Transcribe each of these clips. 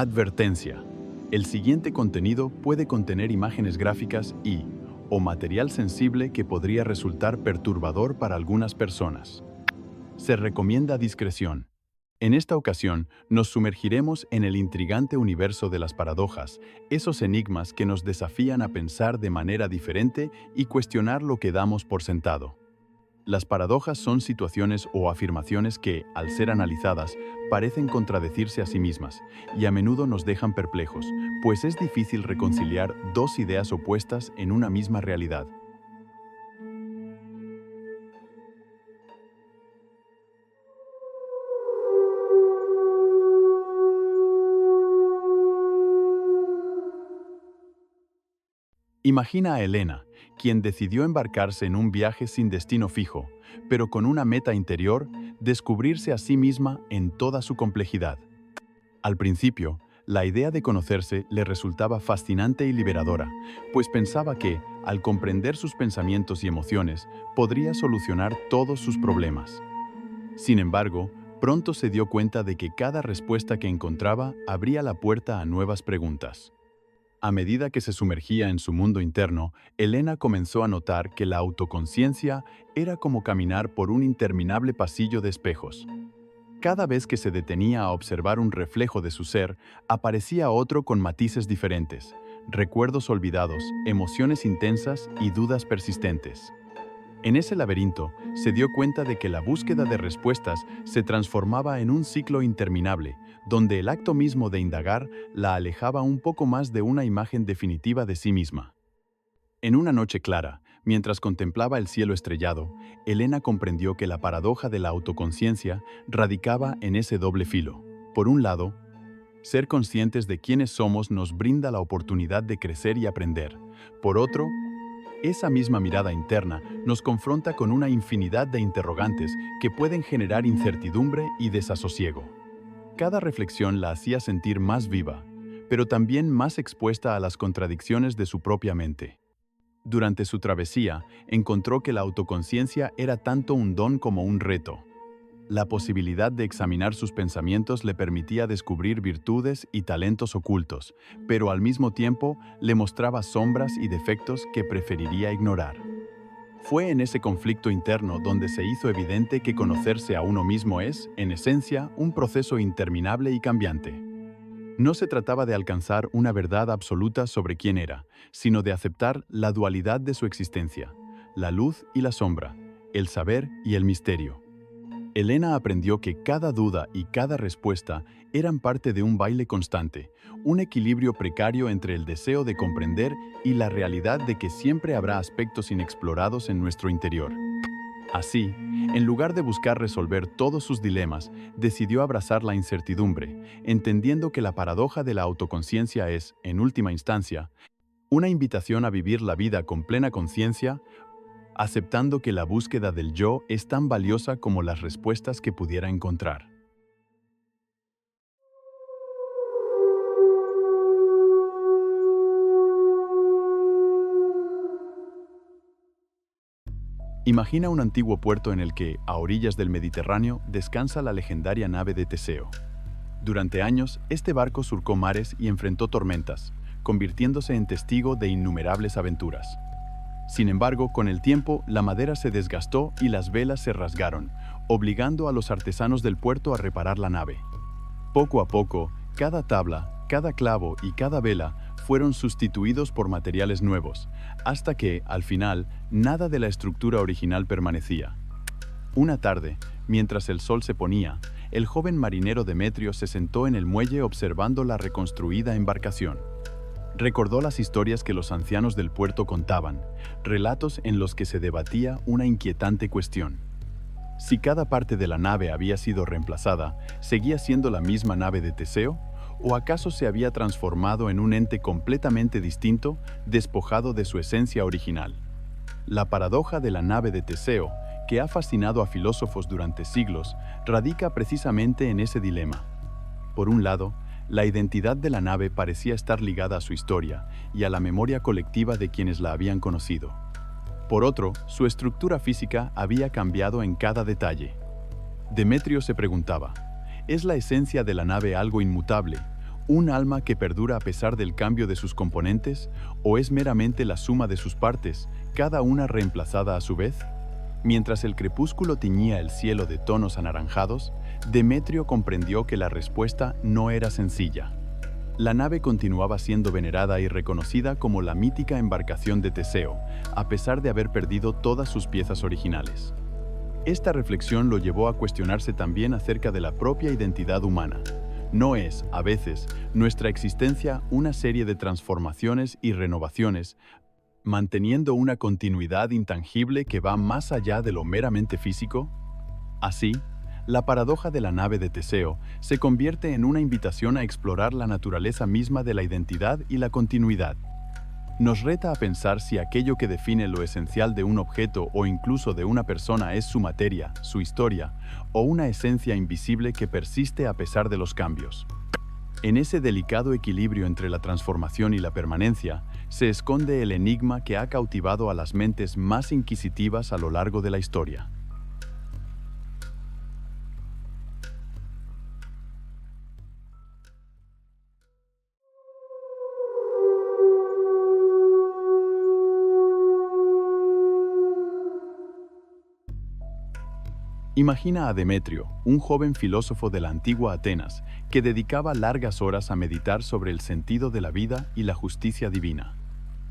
Advertencia. El siguiente contenido puede contener imágenes gráficas o material sensible que podría resultar perturbador para algunas personas. Se recomienda discreción. En esta ocasión, nos sumergiremos en el intrigante universo de las paradojas, esos enigmas que nos desafían a pensar de manera diferente y cuestionar lo que damos por sentado. Las paradojas son situaciones o afirmaciones que, al ser analizadas, parecen contradecirse a sí mismas y a menudo nos dejan perplejos, pues es difícil reconciliar dos ideas opuestas en una misma realidad. Imagina a Elena, quien decidió embarcarse en un viaje sin destino fijo, pero con una meta interior: descubrirse a sí misma en toda su complejidad. Al principio, la idea de conocerse le resultaba fascinante y liberadora, pues pensaba que, al comprender sus pensamientos y emociones, podría solucionar todos sus problemas. Sin embargo, pronto se dio cuenta de que cada respuesta que encontraba abría la puerta a nuevas preguntas. A medida que se sumergía en su mundo interno, Elena comenzó a notar que la autoconciencia era como caminar por un interminable pasillo de espejos. Cada vez que se detenía a observar un reflejo de su ser, aparecía otro con matices diferentes: recuerdos olvidados, emociones intensas y dudas persistentes. En ese laberinto, se dio cuenta de que la búsqueda de respuestas se transformaba en un ciclo interminable, donde el acto mismo de indagar la alejaba un poco más de una imagen definitiva de sí misma. En una noche clara, mientras contemplaba el cielo estrellado, Elena comprendió que la paradoja de la autoconciencia radicaba en ese doble filo. Por un lado, ser conscientes de quiénes somos nos brinda la oportunidad de crecer y aprender. Por otro, esa misma mirada interna nos confronta con una infinidad de interrogantes que pueden generar incertidumbre y desasosiego. Cada reflexión la hacía sentir más viva, pero también más expuesta a las contradicciones de su propia mente. Durante su travesía, encontró que la autoconciencia era tanto un don como un reto. La posibilidad de examinar sus pensamientos le permitía descubrir virtudes y talentos ocultos, pero al mismo tiempo le mostraba sombras y defectos que preferiría ignorar. Fue en ese conflicto interno donde se hizo evidente que conocerse a uno mismo es, en esencia, un proceso interminable y cambiante. No se trataba de alcanzar una verdad absoluta sobre quién era, sino de aceptar la dualidad de su existencia: la luz y la sombra, el saber y el misterio. Elena aprendió que cada duda y cada respuesta eran parte de un baile constante, un equilibrio precario entre el deseo de comprender y la realidad de que siempre habrá aspectos inexplorados en nuestro interior. Así, en lugar de buscar resolver todos sus dilemas, decidió abrazar la incertidumbre, entendiendo que la paradoja de la autoconciencia es, en última instancia, una invitación a vivir la vida con plena conciencia, aceptando que la búsqueda del yo es tan valiosa como las respuestas que pudiera encontrar. Imagina un antiguo puerto en el que, a orillas del Mediterráneo, descansa la legendaria nave de Teseo. Durante años, este barco surcó mares y enfrentó tormentas, convirtiéndose en testigo de innumerables aventuras. Sin embargo, con el tiempo, la madera se desgastó y las velas se rasgaron, obligando a los artesanos del puerto a reparar la nave. Poco a poco, cada tabla, cada clavo y cada vela fueron sustituidos por materiales nuevos, hasta que, al final, nada de la estructura original permanecía. Una tarde, mientras el sol se ponía, el joven marinero Demetrio se sentó en el muelle observando la reconstruida embarcación. Recordó las historias que los ancianos del puerto contaban, relatos en los que se debatía una inquietante cuestión. Si cada parte de la nave había sido reemplazada, ¿seguía siendo la misma nave de Teseo? ¿O acaso se había transformado en un ente completamente distinto, despojado de su esencia original? La paradoja de la nave de Teseo, que ha fascinado a filósofos durante siglos, radica precisamente en ese dilema. Por un lado, la identidad de la nave parecía estar ligada a su historia y a la memoria colectiva de quienes la habían conocido. Por otro, su estructura física había cambiado en cada detalle. Demetrio se preguntaba: ¿es la esencia de la nave algo inmutable, ¿Un alma que perdura a pesar del cambio de sus componentes? ¿O es meramente la suma de sus partes, cada una reemplazada a su vez? Mientras el crepúsculo tiñía el cielo de tonos anaranjados, Demetrio comprendió que la respuesta no era sencilla. La nave continuaba siendo venerada y reconocida como la mítica embarcación de Teseo, a pesar de haber perdido todas sus piezas originales. Esta reflexión lo llevó a cuestionarse también acerca de la propia identidad humana. ¿No es, a veces, nuestra existencia una serie de transformaciones y renovaciones, manteniendo una continuidad intangible que va más allá de lo meramente físico? Así, la paradoja de la nave de Teseo se convierte en una invitación a explorar la naturaleza misma de la identidad y la continuidad. Nos reta a pensar si aquello que define lo esencial de un objeto o incluso de una persona es su materia, su historia, o una esencia invisible que persiste a pesar de los cambios. En ese delicado equilibrio entre la transformación y la permanencia, se esconde el enigma que ha cautivado a las mentes más inquisitivas a lo largo de la historia. Imagina a Demetrio, un joven filósofo de la antigua Atenas, que dedicaba largas horas a meditar sobre el sentido de la vida y la justicia divina.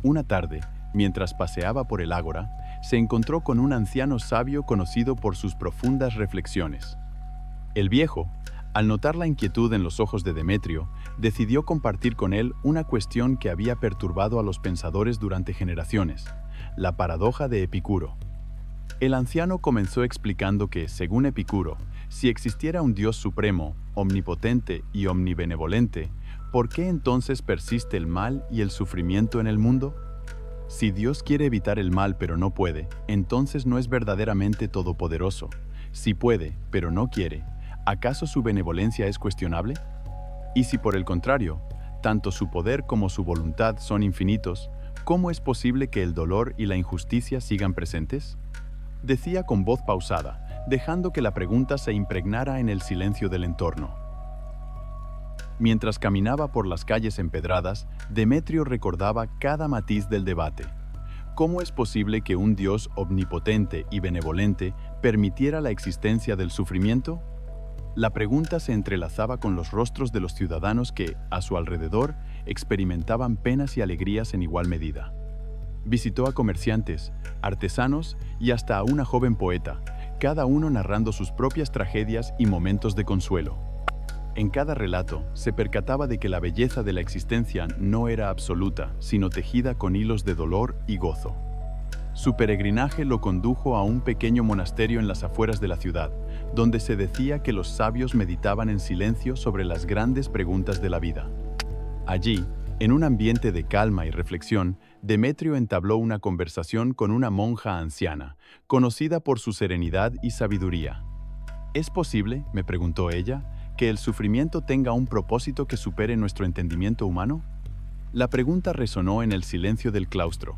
Una tarde, mientras paseaba por el ágora, se encontró con un anciano sabio conocido por sus profundas reflexiones. El viejo, al notar la inquietud en los ojos de Demetrio, decidió compartir con él una cuestión que había perturbado a los pensadores durante generaciones: la paradoja de Epicuro. El anciano comenzó explicando que, según Epicuro, si existiera un Dios supremo, omnipotente y omnibenevolente, ¿por qué entonces persiste el mal y el sufrimiento en el mundo? Si Dios quiere evitar el mal pero no puede, entonces no es verdaderamente todopoderoso. Si puede, pero no quiere, ¿acaso su benevolencia es cuestionable? Y si por el contrario, tanto su poder como su voluntad son infinitos, ¿cómo es posible que el dolor y la injusticia sigan presentes? Decía con voz pausada, dejando que la pregunta se impregnara en el silencio del entorno. Mientras caminaba por las calles empedradas, Demetrio recordaba cada matiz del debate. ¿Cómo es posible que un Dios omnipotente y benevolente permitiera la existencia del sufrimiento? La pregunta se entrelazaba con los rostros de los ciudadanos que, a su alrededor, experimentaban penas y alegrías en igual medida. Visitó a comerciantes, artesanos y hasta a una joven poeta, cada uno narrando sus propias tragedias y momentos de consuelo. En cada relato se percataba de que la belleza de la existencia no era absoluta, sino tejida con hilos de dolor y gozo. Su peregrinaje lo condujo a un pequeño monasterio en las afueras de la ciudad, donde se decía que los sabios meditaban en silencio sobre las grandes preguntas de la vida. Allí, en un ambiente de calma y reflexión, Demetrio entabló una conversación con una monja anciana, conocida por su serenidad y sabiduría. ¿Es posible, me preguntó ella, que el sufrimiento tenga un propósito que supere nuestro entendimiento humano? La pregunta resonó en el silencio del claustro.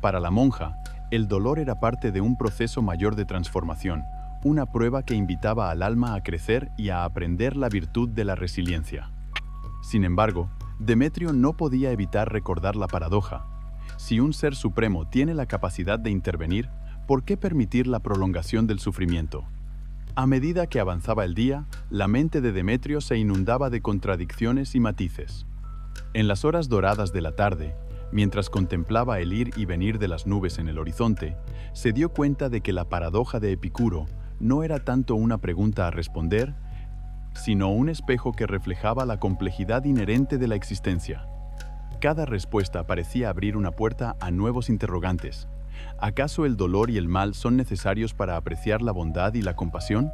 Para la monja, el dolor era parte de un proceso mayor de transformación, una prueba que invitaba al alma a crecer y a aprender la virtud de la resiliencia. Sin embargo, Demetrio no podía evitar recordar la paradoja. Si un ser supremo tiene la capacidad de intervenir, ¿por qué permitir la prolongación del sufrimiento? A medida que avanzaba el día, la mente de Demetrio se inundaba de contradicciones y matices. En las horas doradas de la tarde, mientras contemplaba el ir y venir de las nubes en el horizonte, se dio cuenta de que la paradoja de Epicuro no era tanto una pregunta a responder, sino un espejo que reflejaba la complejidad inherente de la existencia. Cada respuesta parecía abrir una puerta a nuevos interrogantes. ¿Acaso el dolor y el mal son necesarios para apreciar la bondad y la compasión?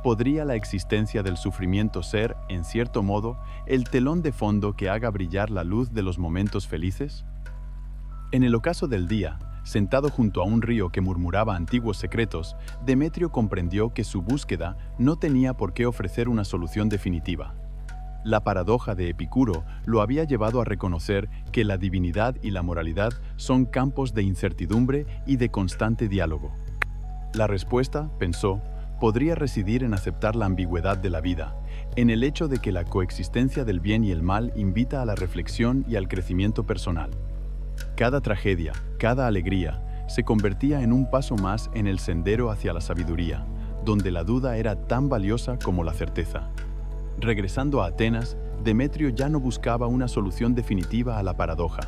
¿Podría la existencia del sufrimiento ser, en cierto modo, el telón de fondo que haga brillar la luz de los momentos felices? En el ocaso del día, sentado junto a un río que murmuraba antiguos secretos, Demetrio comprendió que su búsqueda no tenía por qué ofrecer una solución definitiva. La paradoja de Epicuro lo había llevado a reconocer que la divinidad y la moralidad son campos de incertidumbre y de constante diálogo. La respuesta, pensó, podría residir en aceptar la ambigüedad de la vida, en el hecho de que la coexistencia del bien y el mal invita a la reflexión y al crecimiento personal. Cada tragedia, cada alegría, se convertía en un paso más en el sendero hacia la sabiduría, donde la duda era tan valiosa como la certeza. Regresando a Atenas, Demetrio ya no buscaba una solución definitiva a la paradoja.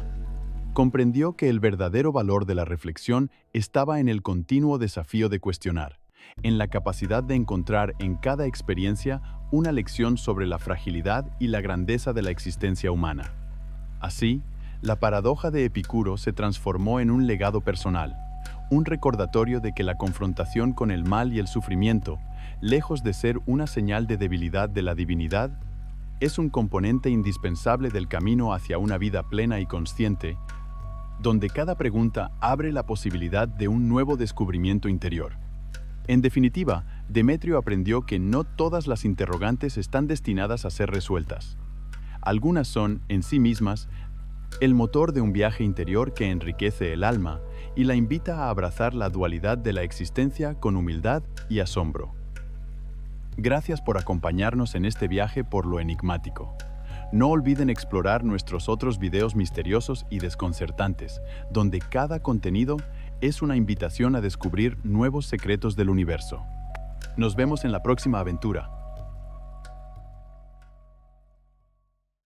Comprendió que el verdadero valor de la reflexión estaba en el continuo desafío de cuestionar, en la capacidad de encontrar en cada experiencia una lección sobre la fragilidad y la grandeza de la existencia humana. Así, la paradoja de Epicuro se transformó en un legado personal, un recordatorio de que la confrontación con el mal y el sufrimiento, lejos de ser una señal de debilidad de la divinidad, es un componente indispensable del camino hacia una vida plena y consciente, donde cada pregunta abre la posibilidad de un nuevo descubrimiento interior. En definitiva, Demetrio aprendió que no todas las interrogantes están destinadas a ser resueltas. Algunas son, en sí mismas, el motor de un viaje interior que enriquece el alma y la invita a abrazar la dualidad de la existencia con humildad y asombro. Gracias por acompañarnos en este viaje por lo enigmático. No olviden explorar nuestros otros videos misteriosos y desconcertantes, donde cada contenido es una invitación a descubrir nuevos secretos del universo. Nos vemos en la próxima aventura.